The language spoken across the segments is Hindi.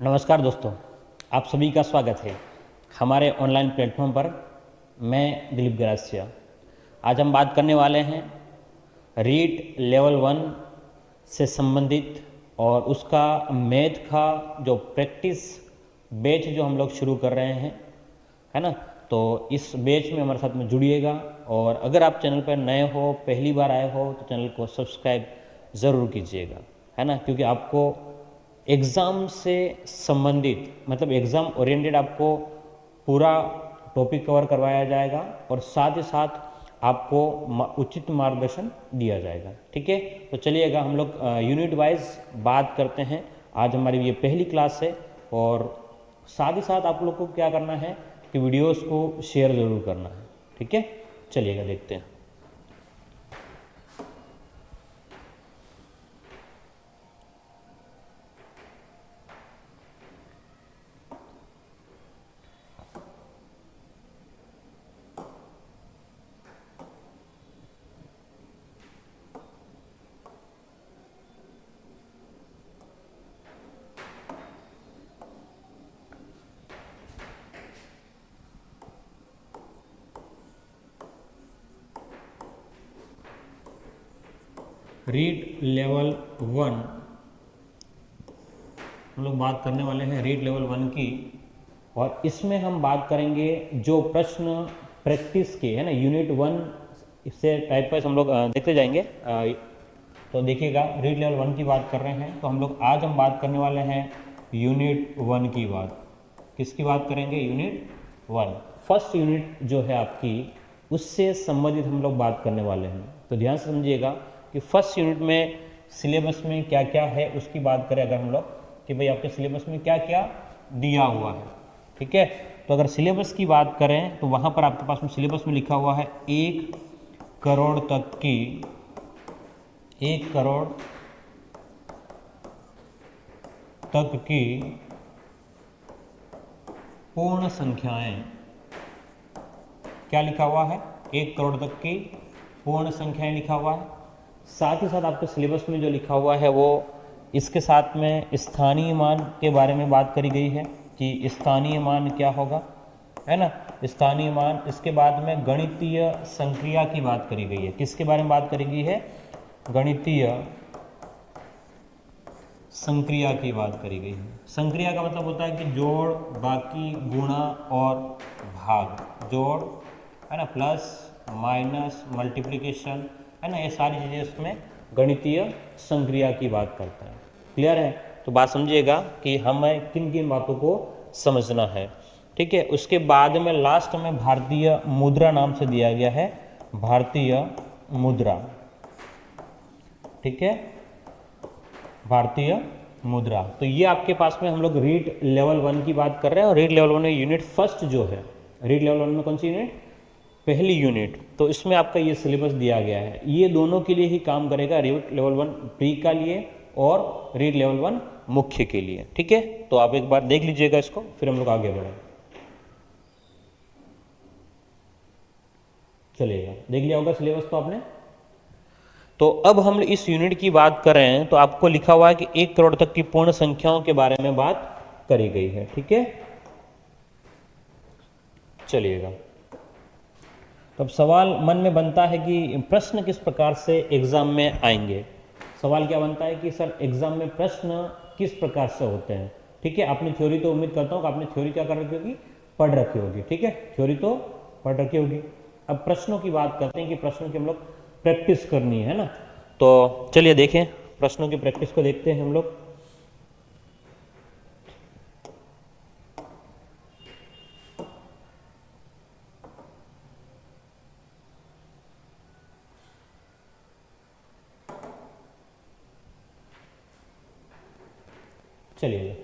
नमस्कार दोस्तों, आप सभी का स्वागत है हमारे ऑनलाइन प्लेटफॉर्म पर। मैं दिलीप गरासिया। आज हम बात करने वाले हैं रीट लेवल 1 से संबंधित और उसका मैथ का जो प्रैक्टिस बैच जो हम लोग शुरू कर रहे हैं, है ना। तो इस बैच में हमारे साथ में जुड़िएगा और अगर आप चैनल पर नए हो, पहली बार आए हो, तो चैनल को सब्सक्राइब ज़रूर कीजिएगा, है ना। क्योंकि आपको एग्ज़ाम से संबंधित मतलब एग्ज़ाम ओरिएंटेड आपको पूरा टॉपिक कवर करवाया जाएगा और साथ ही साथ आपको उचित मार्गदर्शन दिया जाएगा। ठीक है, तो चलिएगा हम लोग यूनिट वाइज बात करते हैं। आज हमारी ये पहली क्लास है और साथ ही साथ आप लोग को क्या करना है कि वीडियोस को शेयर ज़रूर करना है। ठीक है, चलिएगा देखते हैं। रीड लेवल 1 हम लोग बात करने वाले हैं रीड लेवल 1 की, और इसमें हम बात करेंगे जो प्रश्न प्रैक्टिस के, है ना, यूनिट 1 से टाइप वाइज हम लोग देखते जाएंगे। तो देखिएगा, रीड लेवल 1 की बात कर रहे हैं तो हम लोग आज हम बात करने वाले हैं यूनिट 1 की बात। किसकी बात करेंगे? यूनिट 1, फर्स्ट यूनिट जो है आपकी, उससे संबंधित हम लोग बात करने वाले हैं। तो ध्यान से समझिएगा कि फर्स्ट यूनिट में सिलेबस में क्या क्या है उसकी बात करें अगर हम लोग, कि भाई आपके सिलेबस में क्या क्या दिया हुआ है। ठीक है, तो अगर सिलेबस की बात करें तो वहाँ पर आपके पास में सिलेबस में लिखा हुआ है 1 करोड़ तक की, 1 करोड़ तक की पूर्ण संख्याएं। क्या लिखा हुआ है? 1 करोड़ तक की पूर्ण संख्याएं लिखा हुआ है। साथ ही साथ आपके सिलेबस में जो लिखा हुआ है वो इसके साथ में स्थानीय मान के बारे में बात करी गई है कि स्थानीय मान क्या होगा, है ना, स्थानीय मान। इसके बाद में गणितीय संक्रिया की बात करी गई है। किसके बारे में बात करी गई है? गणितीय संक्रिया की बात करी गई है। संक्रिया का मतलब होता है कि जोड़, बाकी, गुणा और भाग। जोड़, है ना, प्लस माइनस, मल्टीप्लिकेशन, है ना, ये सारी चीज़ें इसमें गणितीय संक्रिया की बात करता है। क्लियर है? तो बात समझिएगा कि हमें किन किन बातों को समझना है। ठीक है, उसके बाद में लास्ट में भारतीय मुद्रा नाम से दिया गया है, भारतीय मुद्रा। ठीक है, भारतीय मुद्रा। तो ये आपके पास में हम लोग रीड लेवल 1 की बात कर रहे हैं और रीड लेवल 1 में यूनिट फर्स्ट जो है, रीड लेवल 1 में कौन सी यूनिट? पहली यूनिट। तो इसमें आपका ये सिलेबस दिया गया है, ये दोनों के लिए ही काम करेगा, रीड लेवल 1 प्री का लिए और रीड लेवल 1 मुख्य के लिए। ठीक है, तो आप एक बार देख लीजिएगा इसको, फिर हम लोग आगे बढ़ें। चलिएगा, देख लिया होगा सिलेबस तो आपने। तो अब हम इस यूनिट की बात करें तो आपको लिखा हुआ है कि 1 करोड़ तक की पूर्ण संख्याओं के बारे में बात करी गई है। ठीक है, चलिएगा। तब सवाल मन में बनता है कि प्रश्न किस प्रकार से एग्जाम में आएंगे। सवाल क्या बनता है कि सर एग्जाम में प्रश्न किस प्रकार से होते हैं। ठीक है, अपनी थ्योरी तो उम्मीद करता हूँ कि आपने थ्योरी क्या कर रखी होगी? पढ़ रखी होगी। ठीक है, थ्योरी तो पढ़ रखी होगी। अब प्रश्नों की बात करते हैं कि प्रश्नों की हम लोग प्रैक्टिस करनी है ना। तो चलिए देखें, प्रश्नों की प्रैक्टिस को देखते हैं हम लोग। चलिए,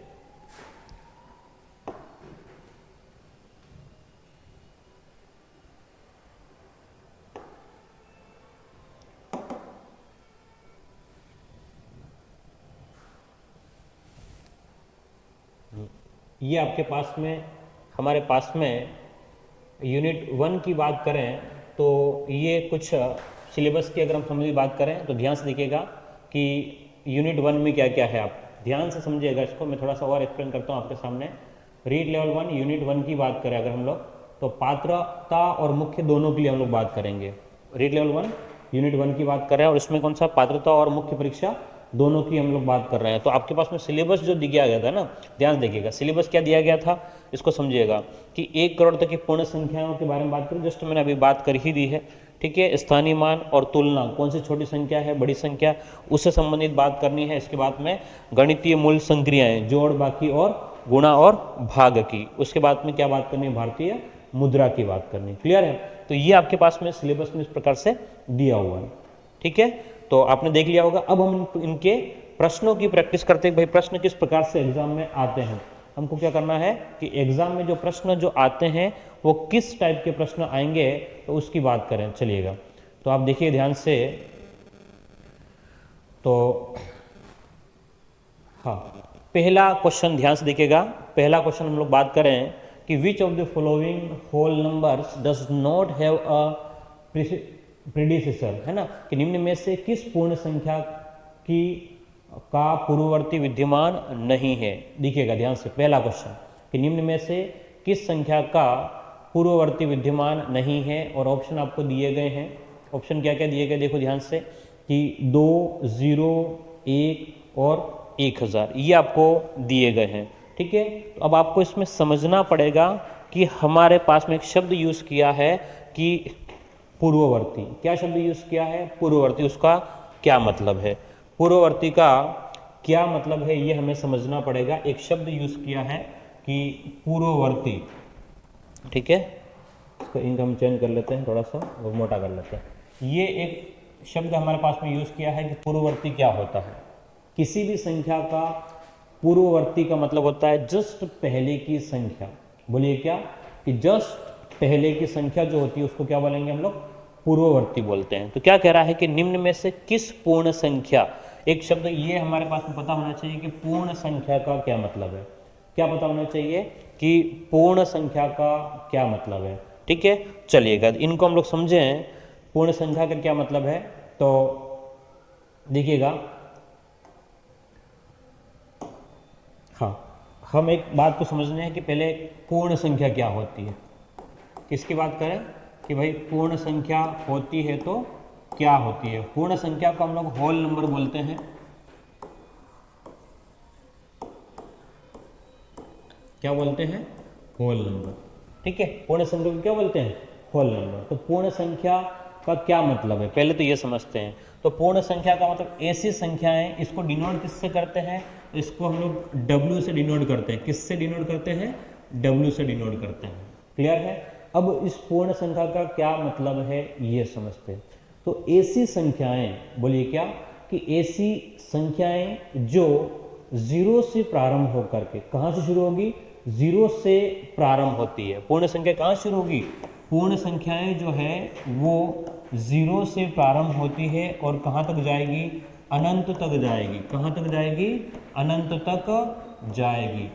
ये आपके पास में, हमारे पास में यूनिट 1 की बात करें तो ये कुछ सिलेबस की अगर हम समझ बात करें तो ध्यान से देखिएगा कि यूनिट 1 में क्या क्या है। आप ध्यान से समझिएगा इसको, मैं थोड़ा सा और एक्सप्लेन करता हूँ आपके सामने। रीड लेवल 1 यूनिट 1 की बात करें अगर हम लोग, तो पात्रता और मुख्य दोनों के लिए हम लोग बात करेंगे। रीड लेवल 1 यूनिट 1 की बात कर रहे हैं और इसमें कौन सा पात्रता और मुख्य परीक्षा दोनों की हम लोग बात कर रहे हैं। तो आपके पास में सिलेबस जो दिया गया था ना, ध्यान से देखिएगा सिलेबस क्या दिया गया था, इसको समझिएगा कि 1 करोड़ तक की पूर्ण संख्याओं के बारे में बात करें, जस्ट मैंने अभी बात कर ही दी है, ठीक है। स्थानीय मान और तुलना, कौन सी छोटी संख्या है बड़ी संख्या, उससे संबंधित बात करनी है। इसके बाद में गणितीय मूल संक्रियाएं, जोड़ बाकी और गुणा और भाग की। उसके बाद में क्या बात करनी है, भारतीय मुद्रा की बात करनी। क्लियर है? तो ये आपके पास में सिलेबस में इस प्रकार से दिया हुआ है, ठीक है। तो आपने देख लिया होगा। अब हम इनके प्रश्नों की प्रैक्टिस करते हैं, भाई प्रश्न किस प्रकार से एग्जाम में आते हैं। हमको क्या करना है कि एग्जाम में जो प्रश्न जो आते हैं वो किस टाइप के प्रश्न आएंगे, तो उसकी बात करें। चलिएगा, तो आप देखिए ध्यान से। तो हाँ, पहला क्वेश्चन ध्यान से देखिएगा। पहला क्वेश्चन हम लोग बात करें कि which of the following whole numbers does not have a predecessor, है ना, कि निम्न में से किस पूर्ण संख्या की का पूर्ववर्ती विद्यमान नहीं है। देखिएगा ध्यान से, पहला क्वेश्चन कि निम्न में से किस संख्या का पूर्ववर्ती विद्यमान नहीं है, और ऑप्शन आपको दिए गए हैं। ऑप्शन क्या क्या दिए गए देखो ध्यान से, कि 2, 0, 1 और 1000, ये आपको दिए गए हैं, ठीक है। तो अब आपको इसमें समझना पड़ेगा कि हमारे पास में एक शब्द यूज किया है कि पूर्ववर्ती। क्या शब्द यूज किया है? पूर्ववर्ती। उसका क्या मतलब है? पूर्ववर्ती का क्या मतलब है ये हमें समझना पड़ेगा। एक शब्द यूज किया है कि पूर्ववर्ती, ठीक है। इसका इंक हम चेंज कर लेते हैं, थोड़ा सा और मोटा कर लेते हैं। ये एक शब्द हमारे पास में यूज किया है कि पूर्ववर्ती क्या होता है। किसी भी संख्या का पूर्ववर्ती का मतलब होता है जस्ट पहले की संख्या। बोलिए क्या? कि जस्ट पहले की संख्या जो होती है उसको क्या बोलेंगे हम लोग? पूर्ववर्ती बोलते हैं। तो क्या कह रहा है कि निम्न में से किस पूर्ण संख्या, एक शब्द ये हमारे पास में पता होना चाहिए कि पूर्ण संख्या का क्या मतलब है। क्या पता होना चाहिए कि पूर्ण संख्या का क्या मतलब है, ठीक है। चलिएगा इनको हम लोग समझें, पूर्ण संख्या का क्या मतलब है। तो देखिएगा, हाँ, हम एक बात को समझने हैं कि पहले पूर्ण संख्या क्या होती है। किसकी बात करें कि भाई पूर्ण संख्या होती है तो क्या होती है। पूर्ण संख्या को हम लोग होल नंबर बोलते हैं। क्या बोलते हैं? होल नंबर, ठीक है। पूर्ण संख्या को क्या बोलते हैं? Whole number. तो पूर्ण संख्या का क्या मतलब है, पहले तो ये समझते हैं। तो पूर्ण संख्या का मतलब ऐसी संख्याएं, इसको डिनोट किससे करते हैं? इसको हम लोग W से डिनोट करते हैं। किससे डिनोट करते हैं? W से डिनोट करते हैं। क्लियर है? अब इस पूर्ण संख्या का क्या मतलब है ये समझते हैं। तो ऐसी संख्याएं, बोलिए क्या? कि ऐसी संख्याएं जो 0 से प्रारंभ होकर के, कहाँ से शुरू होगी? 0 से प्रारंभ होती है। पूर्ण संख्या कहाँ शुरू होगी? पूर्ण संख्याएं जो है वो 0 से प्रारंभ होती है और कहाँ तक जाएगी? अनंत तक जाएगी। कहाँ तक जाएगी? अनंत तक जाएगी।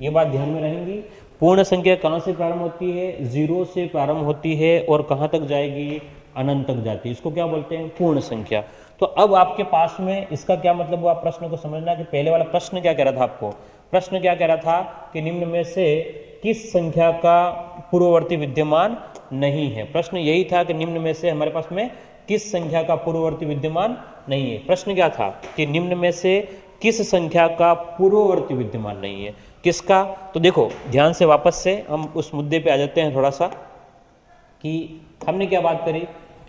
ये बात ध्यान में रहेंगी। पूर्ण संख्या कहाँ से प्रारंभ होती है? 0 से प्रारंभ होती है और कहाँ तक जाएगी? अनंत तक जाती है। इसको क्या बोलते हैं? पूर्ण संख्या। तो अब आपके पास में इसका क्या मतलब हुआ, प्रश्न को समझना कि पहले वाला प्रश्न क्या कह रहा था आपको। प्रश्न क्या कह रहा था कि निम्न में से किस संख्या का पूर्ववर्ती विद्यमान नहीं है। प्रश्न यही था कि निम्न में से हमारे पास में किस संख्या का पूर्ववर्ती विद्यमान नहीं है। प्रश्न क्या था कि निम्न में से किस संख्या का पूर्ववर्ती विद्यमान नहीं है। किसका? तो देखो ध्यान से, वापस से हम उस मुद्दे पे आ जाते हैं थोड़ा सा, कि हमने क्या बात करी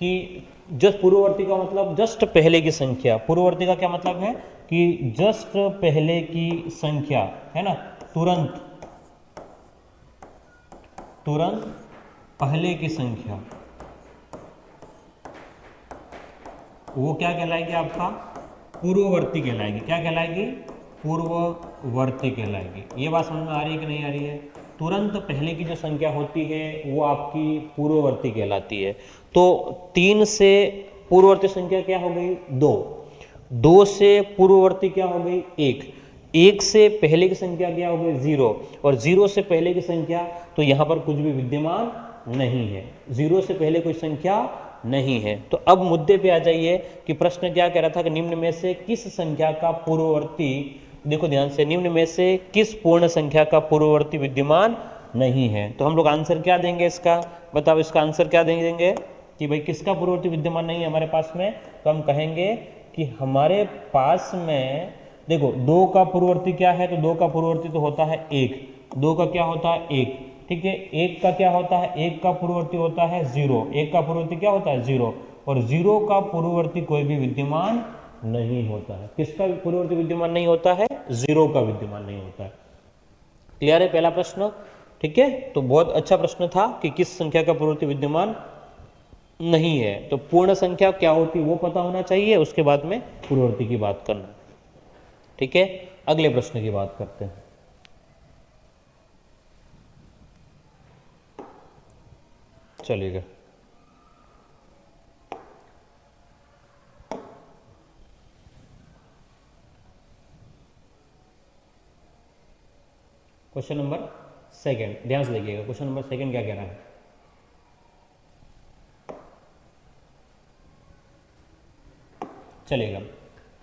कि जस्ट पूर्ववर्ती का मतलब जस्ट पहले की संख्या। पूर्ववर्ती का क्या मतलब है? कि जस्ट पहले की संख्या, है ना, तुरंत पहले की संख्या, वो क्या कहलाएगी? आपका पूर्ववर्ती कहलाएगी। क्या कहलाएगी? पूर्ववर्ती कहलाएगी। ये बात समझ में आ रही है कि नहीं आ रही है? तुरंत पहले की जो संख्या होती है वो आपकी पूर्ववर्ती कहलाती है। तो 3 से पूर्ववर्ती संख्या क्या हो गई? 2। 2 से पूर्ववर्ती क्या हो गई? 1। 1 से पहले की संख्या क्या हो गई? 0। और 0 से पहले की संख्या, तो यहाँ पर कुछ भी विद्यमान नहीं है। 0 से पहले कोई संख्या नहीं है। तो अब मुद्दे पे आ जाइए कि प्रश्न क्या कह रहा था कि निम्न में से किस संख्या का पूर्ववर्ती देखो ध्यान से, निम्न में से किस पूर्ण संख्या का पूर्ववर्ती विद्यमान नहीं है? तो हम लोग आंसर क्या देंगे इसका? बताओ इसका आंसर क्या देंगे कि भाई किसका पूर्ववर्ती विद्यमान नहीं है हमारे पास में? तो हम कहेंगे कि हमारे पास में देखो 2 का पूर्ववर्ती क्या है? तो 2 का पूर्ववर्ती तो होता है 1, 2 का क्या होता है 1, ठीक है। 1 का क्या होता है? 1 का पूर्ववर्ती होता है 0, 1 का पूर्ववर्ती क्या होता है 0, और 0 का पूर्ववर्ती कोई भी विद्यमान नहीं होता है। किसका पूर्ववर्ती विद्यमान नहीं होता है? 0 का विद्यमान नहीं होता है। क्लियर है पहला प्रश्न? ठीक है, तो बहुत अच्छा प्रश्न था कि किस संख्या का पूर्ववर्ती विद्यमान नहीं है। तो पूर्ण संख्या क्या होती है वो पता होना चाहिए, उसके बाद में पूर्ववर्ती की बात करना। ठीक है, अगले प्रश्न की बात करते हैं। चलिएगा, क्वेश्चन नंबर सेकंड, ध्यान से देखिएगा। क्वेश्चन नंबर सेकंड क्या कह रहा है? चलिएगा,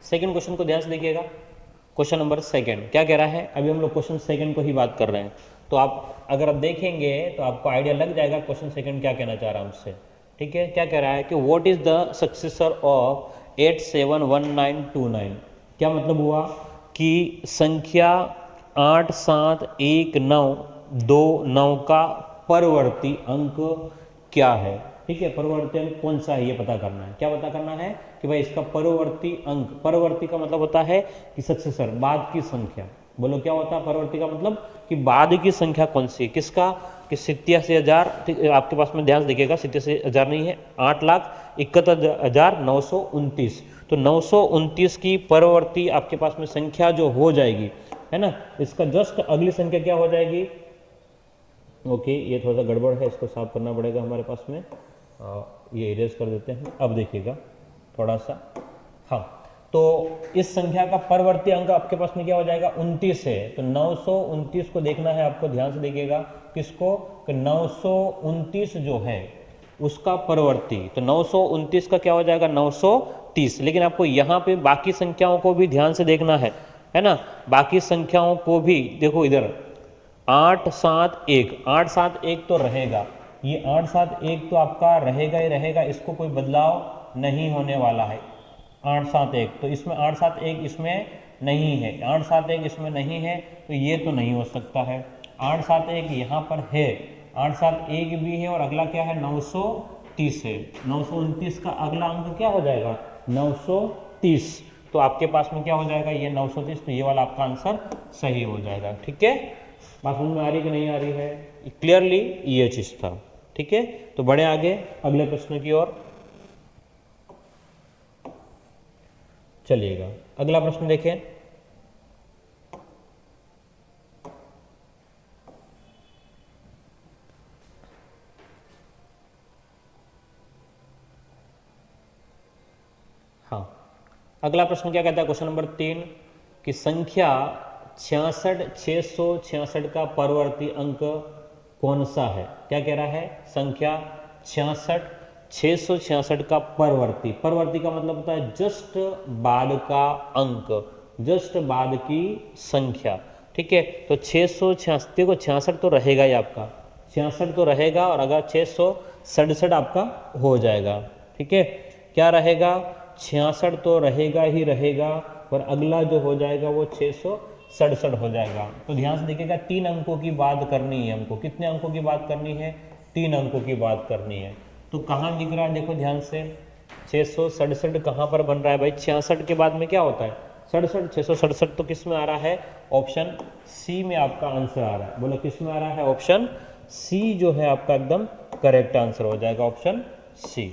सेकंड क्वेश्चन को ध्यान से देखिएगा। क्वेश्चन नंबर सेकंड क्या कह रहा है? अभी हम लोग क्वेश्चन सेकंड को ही बात कर रहे हैं, तो आप अगर आप देखेंगे तो आपको आइडिया लग जाएगा क्वेश्चन सेकंड क्या कहना चाह रहा है हमसे। ठीक है, क्या कह रहा है कि what is the successor of 871929? क्या मतलब हुआ कि संख्या 871929 का परवर्ती अंक क्या है? ठीक है, परवर्ती अंक कौन सा है ये पता करना है। क्या पता करना है कि भाई इसका परवर्ती अंक, परवर्ती का मतलब होता है कि सक्सेसर, बाद की संख्या। बोलो क्या होता है परवर्ती का मतलब? कि बाद की संख्या कौन सी है, किसका? कि 87,000, आपके पास में ध्यान से देखिएगा 87,000 नहीं है, 8,71,929। तो 929 की परवर्ती आपके पास में संख्या जो हो जाएगी, है ना, इसका जस्ट अगली संख्या क्या हो जाएगी? ओके, ये थोड़ा सा गड़बड़ है, इसको साफ करना पड़ेगा हमारे पास में। ये इरेज कर देते हैं। अब देखिएगा थोड़ा सा, हाँ, तो इस संख्या का परवर्ती अंक आपके पास में क्या हो जाएगा? 29 है। तो 929 को देखना है आपको, ध्यान से देखिएगा। किसको? कि 929 जो है उसका परवर्ती। तो 929 का क्या हो जाएगा? 930। लेकिन आपको यहाँ पे बाकी संख्याओं को भी ध्यान से देखना है ना। बाकी संख्याओं को भी देखो, इधर 871, 871 तो रहेगा, ये 871 तो आपका रहेगा ही रहेगा, इसको कोई बदलाव नहीं होने वाला है। 871 तो इसमें 871 इसमें नहीं है, 871 इसमें नहीं है, तो ये तो नहीं हो सकता है। 871 यहाँ पर है, 871 भी है, और अगला क्या है? 930 है। 929 का अगला अंक क्या हो जाएगा? 930। तो आपके पास में क्या हो जाएगा? ये 930। तो ये वाला आपका आंसर सही हो जाएगा। ठीक है, बात समझ में आ रही कि नहीं आ रही है? क्लियरली ये चीज था। ठीक है, तो बढ़े आगे अगले प्रश्न की ओर। चलिएगा, अगला प्रश्न देखें। हाँ, अगला प्रश्न क्या कहता है? क्वेश्चन नंबर 3 कि संख्या 66,666 का परवर्ती अंक कौन सा है? क्या कह रहा है? संख्या 66,666 का परवर्ती, परवर्ती का मतलब होता है जस्ट बाद का अंक, जस्ट बाद की संख्या। ठीक है, तो 666, देखो 66 तो रहेगा ही आपका, 66 तो रहेगा, और अगर 667 आपका हो जाएगा। ठीक है, क्या रहेगा? 66 तो रहेगा ही रहेगा, और अगला जो हो जाएगा वो 667 हो जाएगा। तो ध्यान से देखिएगा, 3 अंकों की बात करनी है हमको। कितने अंकों की बात करनी है? 3 अंकों की बात करनी है। तो कहाँ दिख रहा है? देखो ध्यान से, 667 कहाँ पर बन रहा है भाई? 66 के बाद में क्या होता है? 67। 667 तो किस में आ रहा है? ऑप्शन सी में आपका आंसर आ रहा है। बोलो किस में आ रहा है? ऑप्शन सी जो है आपका एकदम करेक्ट आंसर हो जाएगा, ऑप्शन सी।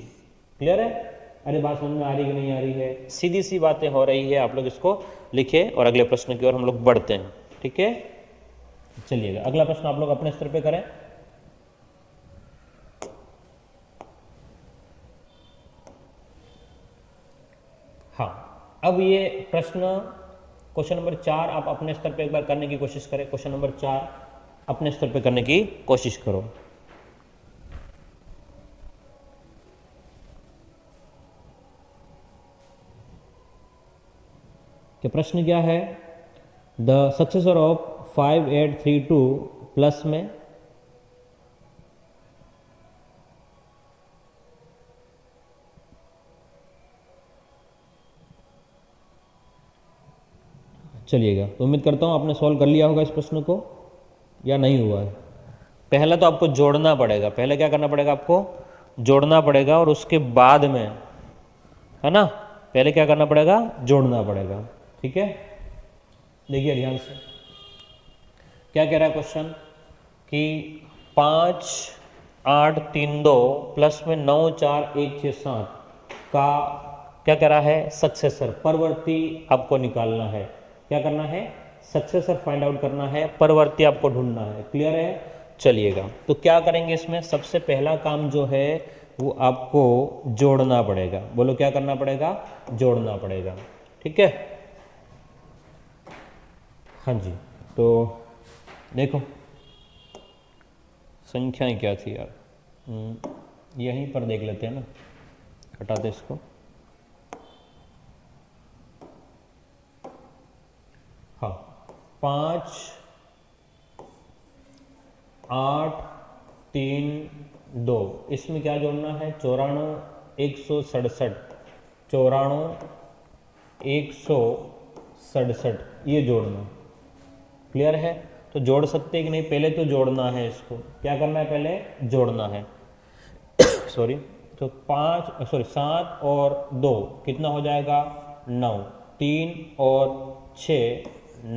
क्लियर है? अरे बात समझ में आ रही कि नहीं आ रही है? सीधी सी बातें हो रही है, आप लोग इसको लिखे और अगले प्रश्न की ओर हम लोग बढ़ते हैं। ठीक है, चलिएगा अगला प्रश्न आप लोग अपने स्तर पे करें। हाँ, अब ये प्रश्न क्वेश्चन नंबर 4 आप अपने स्तर पे एक बार करने की कोशिश करें। क्वेश्चन नंबर 4 अपने स्तर पे करने की कोशिश करो। कि प्रश्न क्या है? द सक्सेसर ऑफ 5832 प्लस में चलिएगा, तो उम्मीद करता हूँ आपने सॉल्व कर लिया होगा इस प्रश्न को या नहीं हुआ है। पहला तो आपको जोड़ना पड़ेगा, पहले क्या करना पड़ेगा आपको जोड़ना पड़ेगा और उसके बाद में, है ना, पहले क्या करना पड़ेगा जोड़ना पड़ेगा। ठीक है, देखिए ध्यान से क्या कह रहा है क्वेश्चन कि 5 8 3 2 प्लस में 9 4 1 6 7 का क्या कह रहा है सक्सेसर परवर्ती आपको निकालना है। क्या करना है सक्सेसर फाइंड आउट करना है, परवर्ती आपको ढूंढना है। क्लियर है, चलिएगा तो क्या करेंगे इसमें सबसे पहला काम जो है वो आपको जोड़ना पड़ेगा। बोलो क्या करना पड़ेगा, जोड़ना पड़ेगा। ठीक है, हाँ जी, तो देखो संख्याएं क्या थी यार, यहीं पर देख लेते हैं ना, हटाते इसको। हाँ 5 8 3 2, इसमें क्या जोड़ना है 94 167, 94 167 ये जोड़ना। क्लियर है, तो जोड़ सकते हैं कि नहीं, पहले तो जोड़ना है इसको। क्या करना है, पहले जोड़ना है सॉरी, तो 7 और 2 कितना हो जाएगा 9, 3 और 6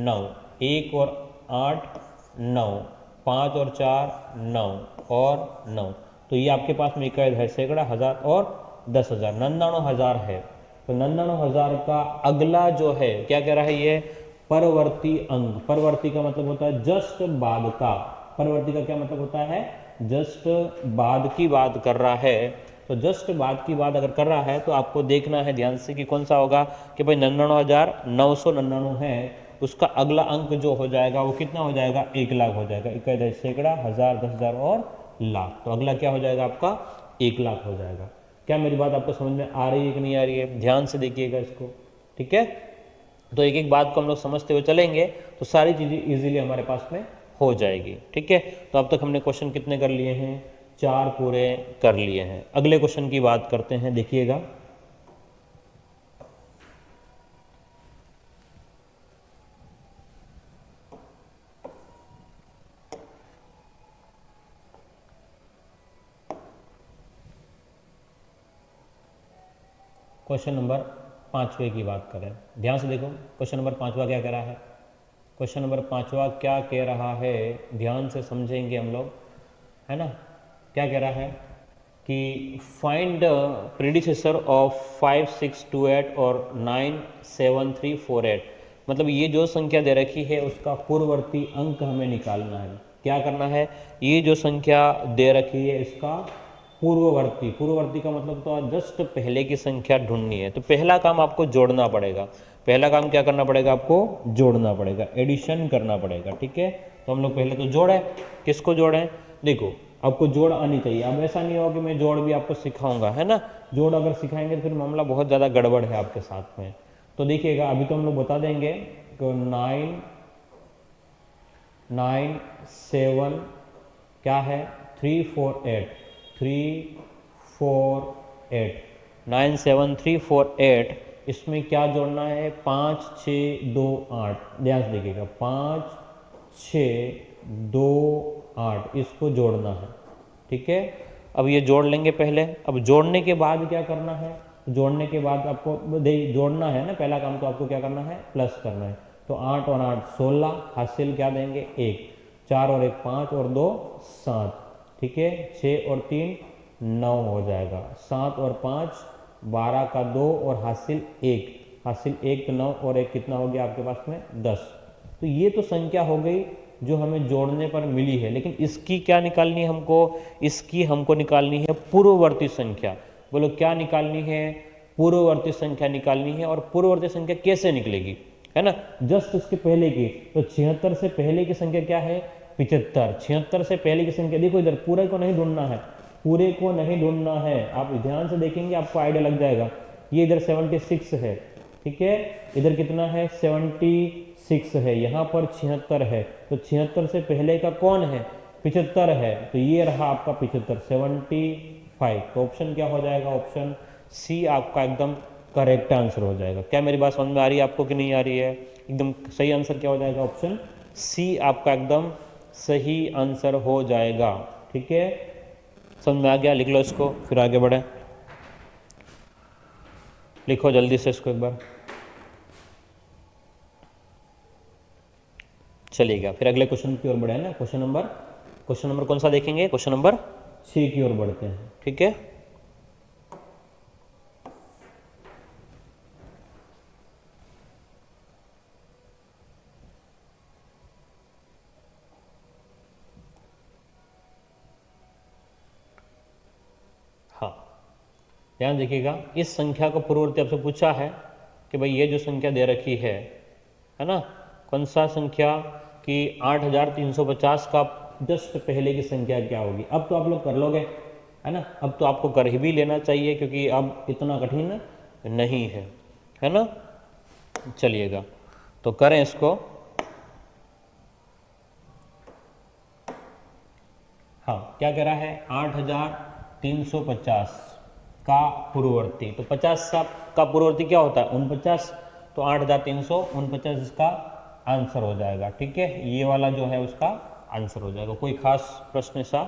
9, 1 और 8 9, 5 और 4 9 और 9, तो ये आपके पास में इकाई है सैकड़ा, हज़ार और 10,000, 99,000 है। तो 99,000 का अगला जो है क्या कह रहा है ये परवर्ती अंक। परवर्ती का मतलब होता है जस्ट बाद का, परवर्ती का क्या मतलब होता है जस्ट बाद की बात कर रहा है। तो जस्ट बाद की बात अगर कर रहा है तो आपको देखना है ध्यान से कि कौन सा होगा कि भाई 99,999 है, उसका अगला अंक जो हो जाएगा वो कितना हो जाएगा 1 लाख हो जाएगा। इकाई सैकड़ा, हज़ार, 10,000 और लाख, तो अगला क्या हो जाएगा आपका 1 लाख हो जाएगा। क्या मेरी बात आपको समझ में आ रही है कि नहीं आ रही है, ध्यान से देखिएगा इसको। ठीक है, तो एक एक बात को हम लोग समझते हुए चलेंगे तो सारी चीज़ें इजीली हमारे पास में हो जाएगी। ठीक है, तो अब तक हमने क्वेश्चन कितने कर लिए हैं, 4 पूरे कर लिए हैं। अगले क्वेश्चन की बात करते हैं, देखिएगा क्वेश्चन नंबर 5वें की बात करें, ध्यान से देखो क्वेश्चन नंबर 5वां क्या कह रहा है। क्वेश्चन नंबर 5वां क्या कह रहा है, ध्यान से समझेंगे हम लोग, है ना। क्या कह रहा है कि फाइंड द प्रीडिसेसर ऑफ 5628 और 97348, मतलब ये जो संख्या दे रखी है उसका पूर्ववर्ती अंक हमें निकालना है। क्या करना है, ये जो संख्या दे रखी है इसका पूर्ववर्ती, पूर्ववर्ती का मतलब तो जस्ट पहले की संख्या ढूंढनी है। तो पहला काम आपको जोड़ना पड़ेगा, पहला काम क्या करना पड़ेगा आपको जोड़ना पड़ेगा, एडिशन करना पड़ेगा। ठीक है, तो हम लोग पहले तो जोड़े, किसको जोड़ें, देखो आपको जोड़ आनी चाहिए। अब ऐसा नहीं होगा कि मैं जोड़ भी आपको सिखाऊंगा, है ना, जोड़ अगर सिखाएंगे तो फिर मामला बहुत ज़्यादा गड़बड़ है आपके साथ में। तो देखिएगा अभी तो हम लोग बता देंगे तो 9 9 7 क्या है 3 4 8 3 4 8 9 7 3 4 8, इसमें क्या जोड़ना है 5 6 2 8, ध्यान से देखिएगा 5 6 2 8 इसको जोड़ना है। ठीक है, अब ये जोड़ लेंगे पहले। अब जोड़ने के बाद क्या करना है, जोड़ने के बाद आपको जोड़ना है ना, पहला काम तो आपको क्या करना है प्लस करना है। तो 8 और 8 16, हासिल क्या देंगे 1, 4 और 1 5 और 2 7, ठीक है 6 और 3 9 हो जाएगा, 7 और 5 12 का 2 और हासिल 1, हासिल 1 तो 9 और 1 कितना हो गया आपके पास में 10। तो ये तो संख्या हो गई जो हमें जोड़ने पर मिली है, लेकिन इसकी क्या निकालनी है हमको, इसकी हमको निकालनी है पूर्ववर्ती संख्या। बोलो क्या निकालनी है, पूर्ववर्ती संख्या निकालनी है। और पूर्ववर्ती संख्या कैसे निकलेगी, है ना, जस्ट उसके पहले की। तो 76 से पहले की संख्या क्या है 75, 76 से पहले की संख्या, देखो इधर पूरे को नहीं ढूंढना है, पूरे को नहीं ढूंढना है, आप ध्यान से देखेंगे आपको आइडिया लग जाएगा। ये इधर 76 है, ठीक है। इधर कितना है 76 है, यहाँ पर 76 है, तो 76 से पहले का कौन है 75 है, तो ये रहा आपका 75 75। तो ऑप्शन क्या हो जाएगा, ऑप्शन सी आपका एकदम करेक्ट आंसर हो जाएगा। क्या मेरी बात समझ में आ रही है आपको कि नहीं आ रही है? एकदम सही आंसर क्या हो जाएगा, ऑप्शन सी आपका एकदम सही आंसर हो जाएगा। ठीक है, समझ में आ गया? लिख लो इसको, फिर आगे बढ़े। लिखो जल्दी से इसको एक बार। चलिएगा, फिर अगले क्वेश्चन की ओर बढ़े ना। क्वेश्चन नंबर कौन सा देखेंगे? क्वेश्चन नंबर 6 की ओर बढ़ते हैं। ठीक है, हाँ ध्यान देखिएगा, इस संख्या को पूर्ववर्ती आपसे पूछा है कि भाई ये जो संख्या दे रखी है ना, कौन सा संख्या कि 8350 का जस्ट पहले की संख्या क्या होगी। अब तो आप लोग कर लोगे है ना, अब तो आपको कर ही भी लेना चाहिए क्योंकि अब इतना कठिन नहीं है ना। चलिएगा, तो करें इसको। हाँ, क्या कह रहा है 8350 का पूर्ववर्ती, तो 50 का पूर्ववर्ती क्या होता है 49, तो 8349 इसका आंसर हो जाएगा। ठीक है, ये वाला जो है उसका आंसर हो जाएगा। कोई खास प्रश्न ऐसा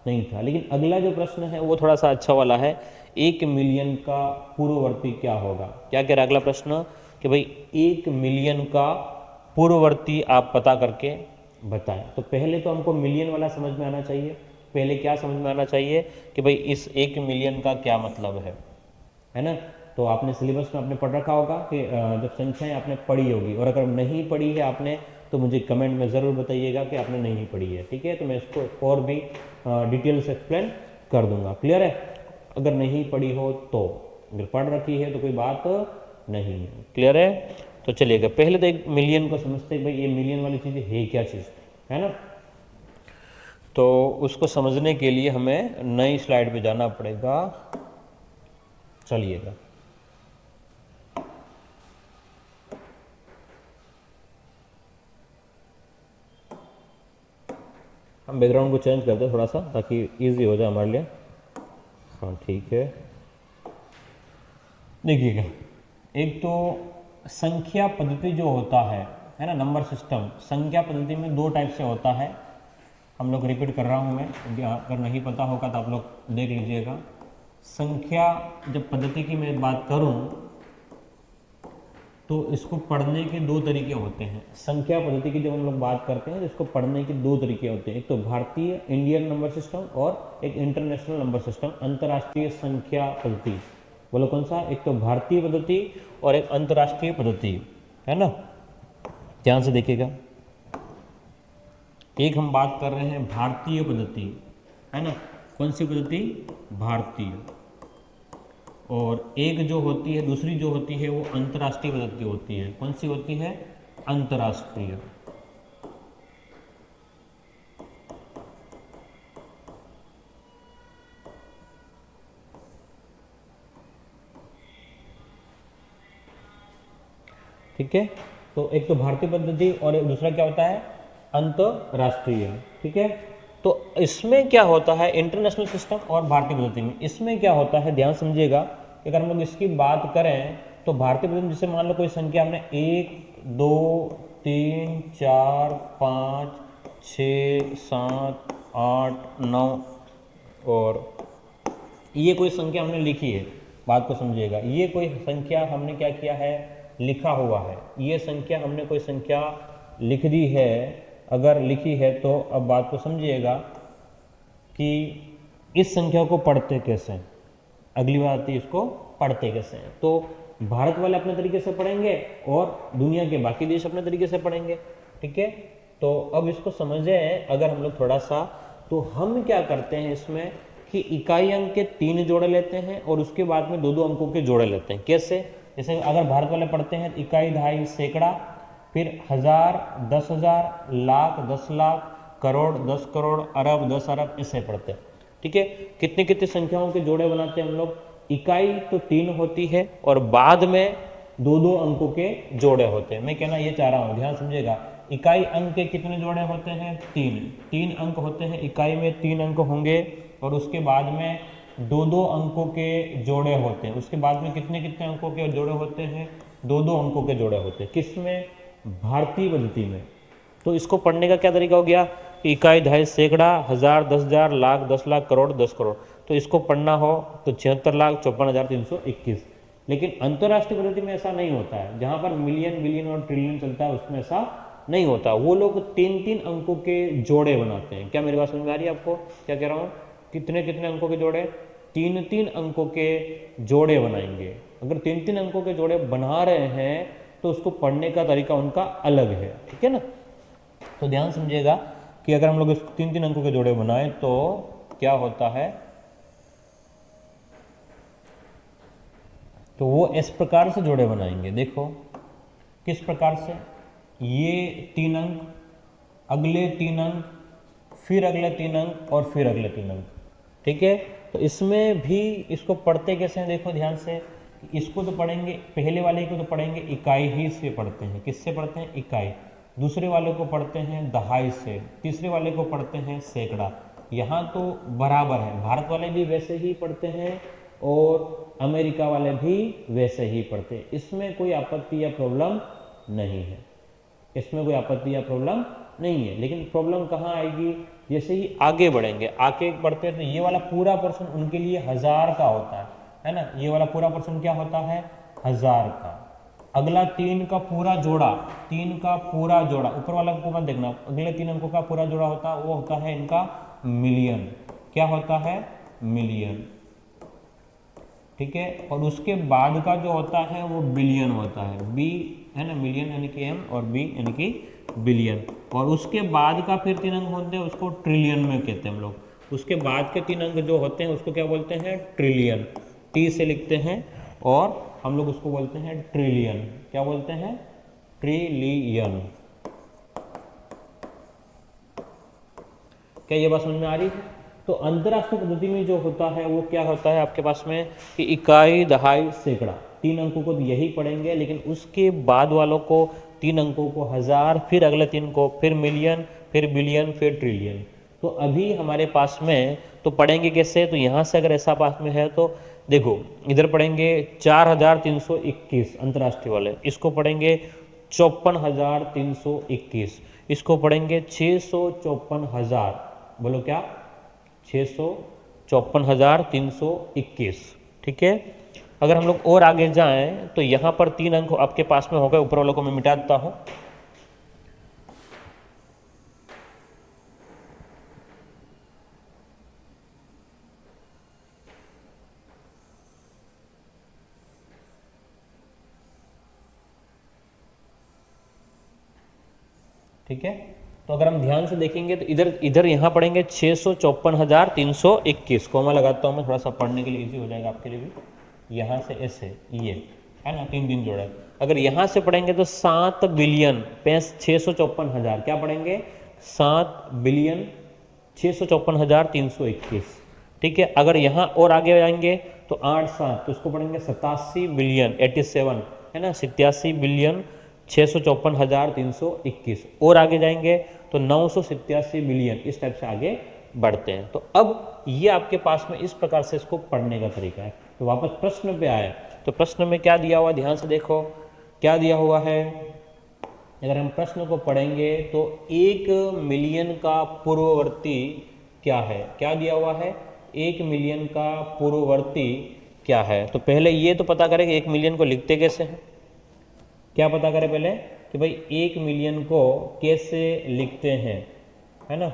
नहीं था। लेकिन अगला जो प्रश्न है वो थोड़ा सा अच्छा वाला है, 1 मिलियन का पूर्ववर्ती क्या होगा। क्या कह रहा है अगला प्रश्न कि भाई 1 मिलियन का पूर्ववर्ती आप पता करके बताएं। तो पहले तो हमको मिलियन वाला समझ में आना चाहिए। पहले क्या समझ में आना चाहिए कि भाई इस 1 मिलियन का क्या मतलब है ना। तो आपने सिलेबस में आपने पढ़ रखा होगा कि जब संख्याएं आपने पढ़ी होगी, और अगर नहीं पढ़ी है आपने तो मुझे कमेंट में ज़रूर बताइएगा कि आपने नहीं पढ़ी है। ठीक है, तो मैं इसको और भी डिटेल से एक्सप्लेन कर दूंगा। क्लियर है? अगर नहीं पढ़ी हो तो, अगर पढ़ रखी है तो कोई बात नहीं है। क्लियर है? तो चलिएगा, पहले तो 1 मिलियन को समझते हैं भाई ये मिलियन वाली चीज़ है क्या चीज़ है ना। तो उसको समझने के लिए हमें नई स्लाइड पे जाना पड़ेगा। चलिएगा, हम बैकग्राउंड को चेंज करते हैं थोड़ा सा ताकि इजी हो जाए हमारे लिए। हाँ ठीक है, देखिएगा, एक तो संख्या पद्धति जो होता है ना, नंबर सिस्टम संख्या पद्धति में 2 टाइप से होता है। हम लोग रिपीट कर रहा हूँ मैं, अगर नहीं पता होगा तो आप लोग देख लीजिएगा। संख्या जब पद्धति की मैं बात करूँ तो इसको पढ़ने के 2 तरीके होते हैं। संख्या पद्धति की जब हम लोग बात करते हैं तो इसको पढ़ने के 2 तरीके होते हैं। एक तो भारतीय इंडियन नंबर सिस्टम और एक इंटरनेशनल नंबर सिस्टम, अंतर्राष्ट्रीय संख्या पद्धति। बोलो कौन सा? एक तो भारतीय पद्धति और एक अंतर्राष्ट्रीय पद्धति, है ना। ध्यान से देखिएगा, एक हम बात कर रहे हैं भारतीय पद्धति, है ना। कौन सी पद्धति? भारतीय। और एक जो होती है, दूसरी जो होती है वो अंतर्राष्ट्रीय पद्धति होती है। कौन सी होती है? अंतर्राष्ट्रीय। ठीक है, तो एक तो भारतीय पद्धति और एक दूसरा क्या होता है? अंतर्राष्ट्रीय। ठीक है, तो इसमें क्या होता है इंटरनेशनल सिस्टम और भारतीय पद्धति में, इसमें क्या होता है ध्यान समझिएगा कि अगर हम लोग इसकी बात करें तो भारतीय पद्धति में जैसे मान लो कोई संख्या हमने 1 2 3 4 5 6 7 8 9 और ये कोई संख्या हमने लिखी है। बात को समझिएगा, ये कोई संख्या हमने क्या किया है? लिखा हुआ है। ये संख्या हमने कोई संख्या लिख दी है। अगर लिखी है तो अब बात को समझिएगा कि इस संख्या को पढ़ते कैसे हैं। अगली बात आती है इसको पढ़ते कैसे हैं। तो भारत वाले अपने तरीके से पढ़ेंगे और दुनिया के बाकी देश अपने तरीके से पढ़ेंगे। ठीक है, तो अब इसको समझें अगर हम लोग थोड़ा सा, तो हम क्या करते हैं इसमें कि इकाई अंक के 3 जोड़े लेते हैं और उसके बाद में 2-2 अंकों के जोड़े लेते हैं। कैसे? जैसे अगर भारत वाले पढ़ते हैं इकाई, दहाई, सैकड़ा, फिर 1000, 10,000, लाख, 10 लाख, करोड़, 10 करोड़, अरब, 10 अरब, ऐसे पढ़ते हैं। ठीक है, कितनी कितनी संख्याओं के जोड़े बनाते हैं हम लोग। इकाई तो 3 होती है और बाद में दो दो अंकों के जोड़े होते हैं। मैं कहना ये चाह रहा हूँ, ध्यान समझिएगा, इकाई अंक के कितने जोड़े होते हैं? तीन अंक होते हैं, इकाई में 3 अंक होंगे और उसके बाद में दो दो अंकों के जोड़े होते हैं। उसके बाद में कितने कितने अंकों के जोड़े होते हैं? दो दो अंकों के जोड़े होते हैं। किसमें? भारतीय पद्धति में। तो इसको पढ़ने का क्या तरीका हो गया? इकाई, दहाई, सैकड़ा, हजार, 10,000, लाख, 10 लाख, करोड़, 10 करोड़। तो इसको पढ़ना हो तो 76,54,321। लेकिन अंतर्राष्ट्रीय पद्धति में ऐसा नहीं होता है, जहाँ पर मिलियन, बिलियन और ट्रिलियन चलता है उसमें ऐसा नहीं होता। वो लोग 3-3 अंकों के जोड़े बनाते हैं। क्या मेरी बात समझ में आ रही है आपको? क्या कह रहा हूँ? कितने कितने अंकों के जोड़े? 3-3 अंकों के जोड़े बनाएंगे। अगर 3-3 अंकों के जोड़े बना रहे हैं तो उसको पढ़ने का तरीका उनका अलग है, ठीक है ना। तो ध्यान समझिएगा कि अगर हम लोग इस 3-3 अंकों के जोड़े बनाए तो क्या होता है, तो वो इस प्रकार से जोड़े बनाएंगे। देखो किस प्रकार से, ये 3 अंक, अगले 3 अंक, फिर अगले 3 अंक और फिर अगले 3 अंक, ठीक है। तो इसमें भी इसको पढ़ते कैसे हैं? देखो ध्यान से, इसको तो पढ़ेंगे, पहले वाले को तो पढ़ेंगे इकाई ही से पढ़ते हैं। किससे पढ़ते हैं? इकाई। दूसरे वाले को पढ़ते हैं दहाई से, तीसरे वाले को पढ़ते हैं सैकड़ा। यहाँ तो बराबर है, भारत वाले भी वैसे ही पढ़ते हैं और अमेरिका वाले भी वैसे ही पढ़ते हैं। इसमें कोई आपत्ति या प्रॉब्लम नहीं है, इसमें कोई आपत्ति या प्रॉब्लम नहीं है। लेकिन प्रॉब्लम कहाँ आएगी? जैसे ही आगे बढ़ेंगे, आगे बढ़ते हैं तो ये वाला पूरा पोर्शन उनके लिए 1000 का होता है ना। ये वाला पूरा पोर्शन क्या होता है? 1000 का। अगला 3 का पूरा जोड़ा, 3 का पूरा जोड़ा, ऊपर वाला को मत देखना, अगले 3 अंकों का पूरा जोड़ा होता है, वो होता है इनका मिलियन। क्या होता है? मिलियन, ठीक है। और उसके बाद का जो होता है वो बिलियन होता है, बी है ना, मिलियन यानी कि एम और बी यानी कि बिलियन। और उसके बाद का फिर 3 अंक होते हैं उसको ट्रिलियन में कहते हैं हम लोग। उसके बाद के 3 अंक जो होते हैं उसको क्या बोलते हैं? ट्रिलियन, टी से लिखते हैं और हम लोग उसको बोलते हैं ट्रिलियन। क्या बोलते हैं? ट्रिलियन। क्या ये बात समझ में आ रही है? तो अंतरराष्ट्रीय पद्धति में जो होता है वो क्या होता है आपके पास में कि इकाई, दहाई, सैकड़ा, 3 अंकों को यही पढ़ेंगे, लेकिन उसके बाद वालों को 3 अंकों को 1000, फिर अगले 3 को फिर मिलियन, फिर बिलियन, फिर ट्रिलियन। तो अभी हमारे पास में तो पढ़ेंगे कैसे? तो यहाँ से अगर ऐसा पास में है तो देखो इधर पढ़ेंगे 4321 अंतर्राष्ट्रीय वाले, इसको पढ़ेंगे 54,321, इसको पढ़ेंगे 654,000। बोलो क्या? 654,321, ठीक है। अगर हम लोग और आगे जाएं तो यहाँ पर 3 अंक आपके पास में हो गए, ऊपर वालों को मैं मिटा देता हूँ। ठीक है, तो अगर हम ध्यान से देखेंगे तो इधर इधर यहाँ पढ़ेंगे 654,321, कोमा लगाता हूँ मैं थोड़ा सा पढ़ने के लिए इजी हो जाएगा आपके लिए भी। यहाँ से ऐसे ये है ना, 3 जोड़े। अगर यहाँ से पढ़ेंगे तो 7 बिलियन 654,000, क्या पढ़ेंगे? 7 बिलियन 654,321, ठीक है। अगर यहाँ और आगे जाएंगे तो 8-7, तो इसको पढ़ेंगे 87 बिलियन 87 है ना, 87 बिलियन 654,321। और आगे जाएंगे तो 987 बिलियन, इस टाइप से आगे बढ़ते हैं। तो अब ये आपके पास में इस प्रकार से इसको पढ़ने का तरीका है। तो वापस प्रश्न पे आए तो प्रश्न में क्या दिया हुआ, ध्यान से देखो क्या दिया हुआ है। अगर हम प्रश्न को पढ़ेंगे तो 1 मिलियन का पूर्ववर्ती क्या है? क्या दिया हुआ है? 1 मिलियन का पूर्ववर्ती क्या है? तो पहले ये तो पता करें कि 1 मिलियन को लिखते कैसे हैं। क्या पता करें पहले कि भाई 1 मिलियन को कैसे लिखते हैं, है ना।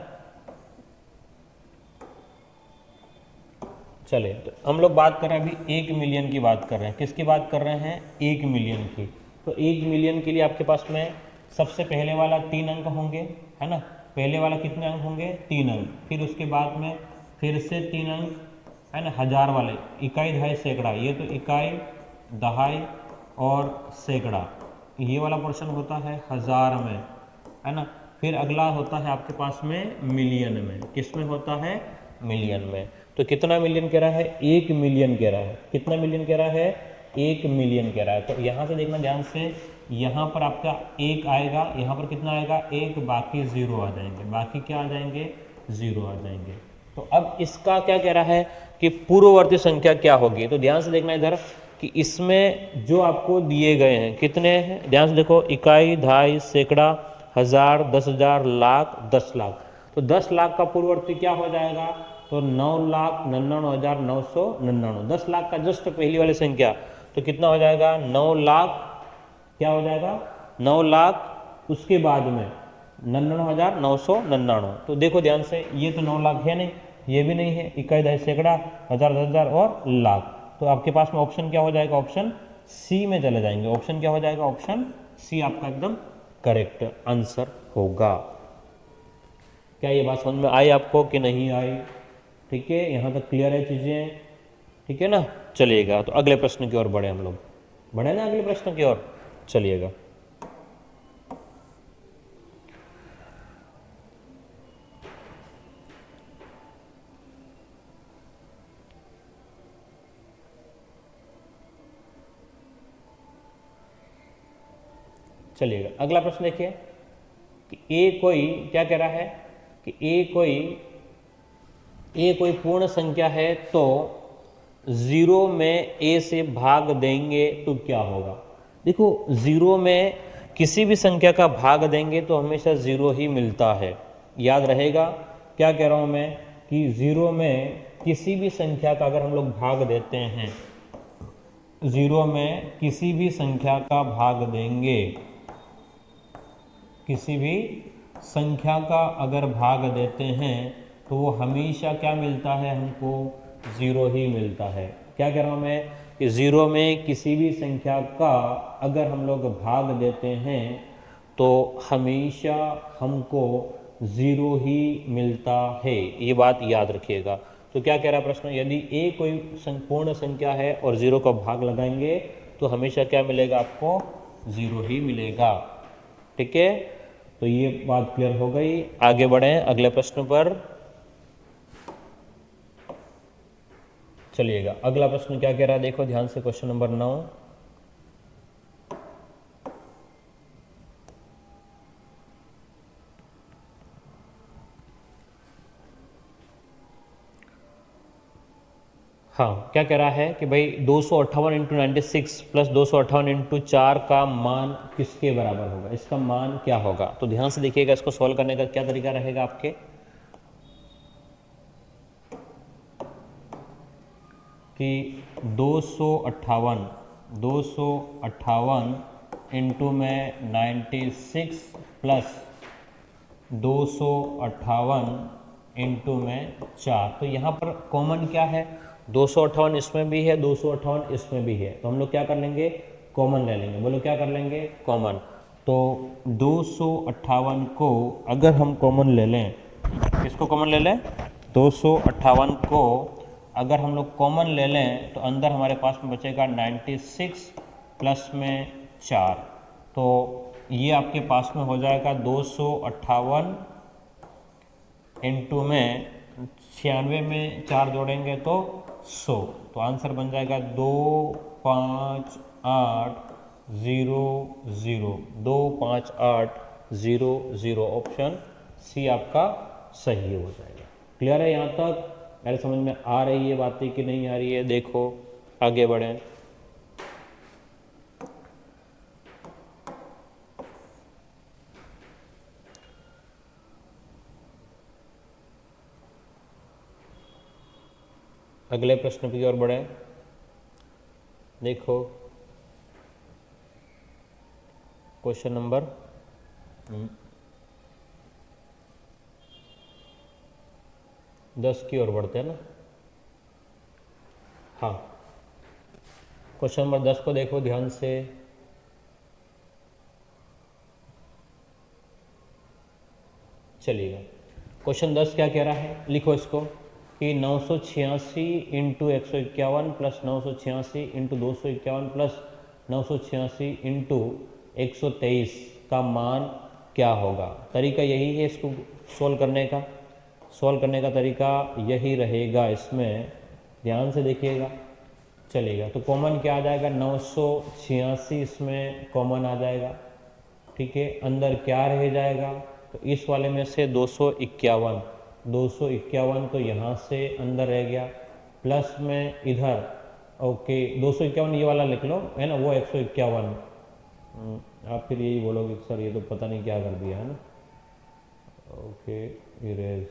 चले तो हम लोग बात कर रहे हैं अभी 1 मिलियन की बात कर रहे हैं। किसकी बात कर रहे हैं? 1 मिलियन की। तो 1 मिलियन के लिए आपके पास में सबसे पहले वाला 3 अंक होंगे, है ना। पहले वाला कितने अंक होंगे? 3 अंक। फिर उसके बाद में फिर से 3 अंक, है ना, 1000 वाले, इकाई, दहाई, सैकड़ा। ये तो इकाई, दहाई और सैकड़ा, ये वाला पोर्शन होता है 1000 में, है ना। फिर अगला होता है आपके पास में मिलियन में। किस में होता है? मिलियन में। तो कितना मिलियन कह रहा है? 1 मिलियन कह रहा है। कितना मिलियन कह रहा है? 1 मिलियन कह रहा है। तो यहाँ से देखना ध्यान से, यहाँ पर आपका 1 आएगा, यहाँ पर कितना आएगा 1, बाकी 0 आ जाएंगे, बाकी क्या आ जाएंगे 0 आ जाएंगे। तो अब इसका क्या कह रहा है कि पूर्ववर्ती संख्या क्या होगी। तो ध्यान से देखना इधर कि इसमें जो आपको दिए गए हैं कितने हैं, ध्यान से देखो, इकाई, दहाई, सैकड़ा, हज़ार, 10,000, लाख, 10 लाख। तो 10 लाख का पूर्ववर्ती क्या हो जाएगा, तो 9,99,999। 10 लाख का जस्ट पहली वाली संख्या, तो कितना हो जाएगा 9 लाख, क्या हो जाएगा 9 लाख, उसके बाद में 99,999। तो देखो ध्यान से, ये तो 9 लाख है नहीं, ये भी नहीं है, इकाई, दहाई, सैकड़ा, हज़ार, 10,000 और लाख। तो आपके पास में ऑप्शन क्या हो जाएगा, ऑप्शन सी में चले जाएंगे। ऑप्शन क्या हो जाएगा, ऑप्शन सी आपका एकदम करेक्ट आंसर होगा। क्या ये बात समझ में आई आपको कि नहीं आई? ठीक है, यहाँ तक क्लियर है चीज़ें, ठीक है ना। चलिएगा, तो अगले प्रश्न की ओर बढ़े हम लोग, बढ़े ना अगले प्रश्न की ओर, चलिएगा। चलिएगा, अगला प्रश्न देखिए कि ए कोई क्या कह रहा है कि ए कोई पूर्ण संख्या है, तो 0 में ए से भाग देंगे तो क्या होगा। देखो 0 में किसी भी संख्या का भाग देंगे तो हमेशा 0 ही मिलता है, याद रहेगा। क्या कह रहा हूँ मैं कि 0 में किसी भी संख्या का अगर हम लोग भाग देते हैं, 0 में किसी भी संख्या का भाग देंगे, किसी भी संख्या का अगर भाग देते हैं तो वो हमेशा क्या मिलता है, हमको 0 ही मिलता है। क्या कह रहा हूँ मैं कि 0 में किसी भी संख्या का अगर हम लोग भाग देते हैं तो हमेशा हमको 0 ही मिलता है, ये बात याद रखिएगा। तो क्या कह रहा है प्रश्न, यदि ए कोई पूर्ण संख्या है और 0 का भाग लगाएंगे तो हमेशा क्या मिलेगा, आपको 0 ही मिलेगा। ठीक है, तो ये बात क्लियर हो गई। आगे बढ़ें अगले प्रश्न पर। चलिएगा, अगला प्रश्न क्या कह रहा है, देखो ध्यान से, क्वेश्चन नंबर 9। हाँ, क्या कह रहा है कि भाई 258 इंटू 96 प्लस 258 इंटू 4 का मान किसके बराबर होगा, इसका मान क्या होगा। तो ध्यान से देखिएगा, इसको सॉल्व करने का क्या तरीका रहेगा आपके, कि 258 इंटू में 96 प्लस 258 इंटू में 4। तो यहाँ पर कॉमन क्या है, 258 इसमें भी है, 258 इसमें भी है, तो हम लोग क्या कर लेंगे, कॉमन ले लेंगे। बोलो क्या कर लेंगे, कॉमन। तो 258 को अगर हम कॉमन ले लें, किसको कॉमन ले लें, 258 को अगर हम लोग कॉमन ले लें तो अंदर हमारे पास में बचेगा 96 प्लस में 4। तो ये आपके पास में हो जाएगा 258 इंटू में 96 में 4 जोड़ेंगे तो 100। तो आंसर बन जाएगा 25800 ऑप्शन सी आपका सही हो जाएगा। क्लियर है यहाँ तक, मेरे समझ में आ रही है बातें कि नहीं आ रही है। देखो आगे बढ़ें। अगले प्रश्न की ओर बढ़ें। देखो क्वेश्चन नंबर 10 की ओर बढ़ते हैं ना। हाँ, क्वेश्चन नंबर 10 को देखो ध्यान से। चलिएगा, क्वेश्चन 10 क्या कह रहा है, लिखो इसको कि 986 into 151 plus 986 into 251 plus 986 into 123 का मान क्या होगा। तरीका यही है इसको सोल्व करने का, तरीका यही रहेगा इसमें, ध्यान से देखिएगा। चलेगा। तो कॉमन क्या आ जाएगा, 986 इसमें कॉमन आ जाएगा, ठीक है। अंदर क्या रह जाएगा, तो इस वाले में से 251 तो यहाँ से अंदर रह गया, प्लस में इधर, ओके 251 ये वाला लिख लो, है ना, वो 151। आप फिर यही बोलोगे सर ये तो पता नहीं क्या कर दिया, है ना। ओके इरेज,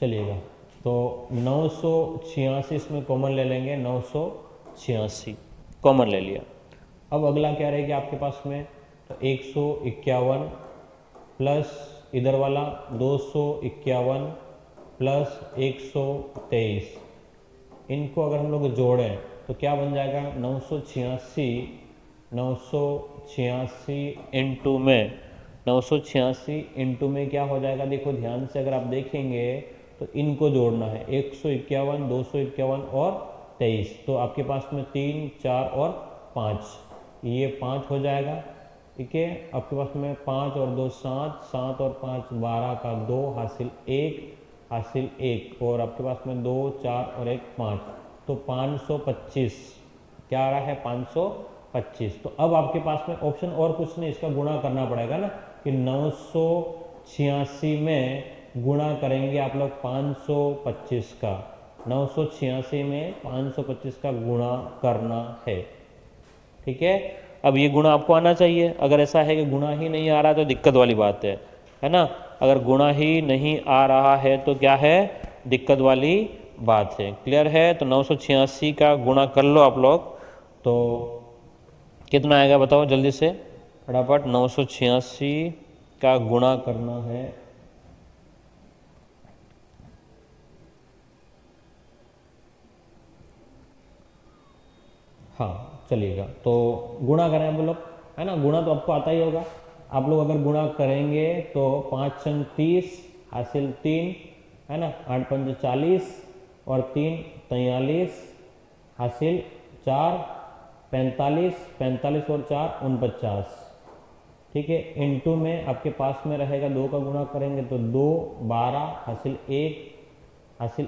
चलिएगा। तो 986 इसमें कॉमन ले लेंगे, 986 कॉमन ले लिया। अब अगला क्या रहेगा आपके पास में, तो 151 प्लस इधर वाला 251 प्लस 123, इनको अगर हम लोग जोड़ें तो क्या बन जाएगा, 986 इंटू में 986 इंटू में क्या हो जाएगा, देखो ध्यान से अगर आप देखेंगे तो इनको जोड़ना है, 151 251 और 23, तो आपके पास में 3 4 और 5, ये 5 हो जाएगा, ठीक है। आपके पास में 5 और 2 7, 7 और 5 12 का 2 हासिल 1 और आपके पास में 2 4 और 1 5, तो 525 क्या आ रहा है, 525। तो अब आपके पास में ऑप्शन और कुछ नहीं, इसका गुणा करना पड़ेगा ना, कि 986 में गुणा करेंगे आप लोग 525 का, 986 में 525 का गुणा करना है, ठीक है। अब ये गुणा आपको आना चाहिए, अगर ऐसा है कि गुणा ही नहीं आ रहा तो दिक्कत वाली बात है ना। अगर गुणा ही नहीं आ रहा है तो क्या है, दिक्कत वाली बात है, क्लियर है। तो 986 का गुणा कर लो आप लोग, तो कितना आएगा बताओ जल्दी से फटाफट, 986 का गुणा करना है, हाँ चलिएगा। तो गुणा करें हम लोग, है ना, गुणा तो आपको आता ही होगा। आप लोग अगर गुणा करेंगे तो 5 छंग 30 हासिल 3, है ना, 8 पंज 40 और 3 43 हासिल 4 45 और 4 49, ठीक है। इनटू में आपके पास में रहेगा 2 का गुणा करेंगे तो 2 12 हासिल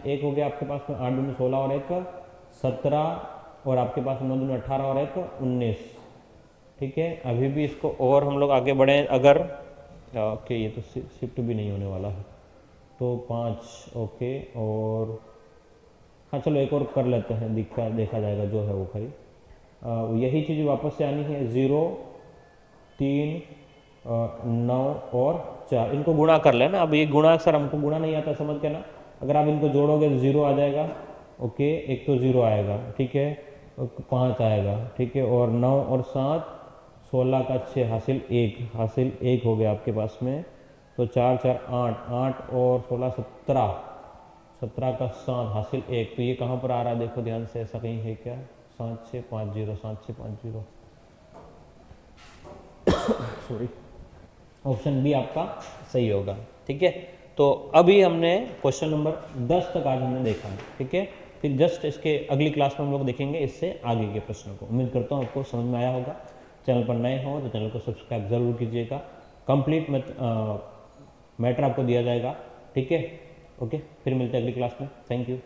1 हो गया आपके पास में, 8 दूनी 16 और 1 17 और आपके पास 9 दूनी 18 और 1 19, ठीक है। अभी भी इसको और हम लोग आगे बढ़ें अगर, ओके ये तो शिफ्ट भी नहीं होने वाला है, तो 5, ओके। और हाँ चलो एक और कर लेते हैं, देखा जाएगा जो है वो खरी। यही चीज़ वापस से आनी है, 0 3 9 और 4, इनको गुणा कर लेना। अब ये गुणा सर हमको गुणा नहीं आता, समझ के ना, अगर आप इनको जोड़ोगे तो 0 आ जाएगा, ओके, एक तो 0 आएगा, ठीक है, 5 आएगा, ठीक है, और 9 और 7 16 का 6 हासिल 1 हो गया आपके पास में, तो 4 4 8 और 16 17 का 7 हासिल 1, तो ये कहाँ पर आ रहा है देखो ध्यान से, ऐसा कहीं है क्या, 7650 सॉरी, ऑप्शन बी आपका सही होगा, ठीक है। तो अभी हमने क्वेश्चन नंबर 10 तक आज हमने देखा है, ठीक है। फिर जस्ट इसके अगली क्लास में हम लोग देखेंगे इससे आगे के प्रश्नों को। उम्मीद करता हूँ आपको समझ में आया होगा। चैनल पर नए हो तो चैनल को सब्सक्राइब जरूर कीजिएगा। कंप्लीट मैटर आपको दिया जाएगा, ठीक है। ओके, फिर मिलते हैं अगली क्लास में। Thank you.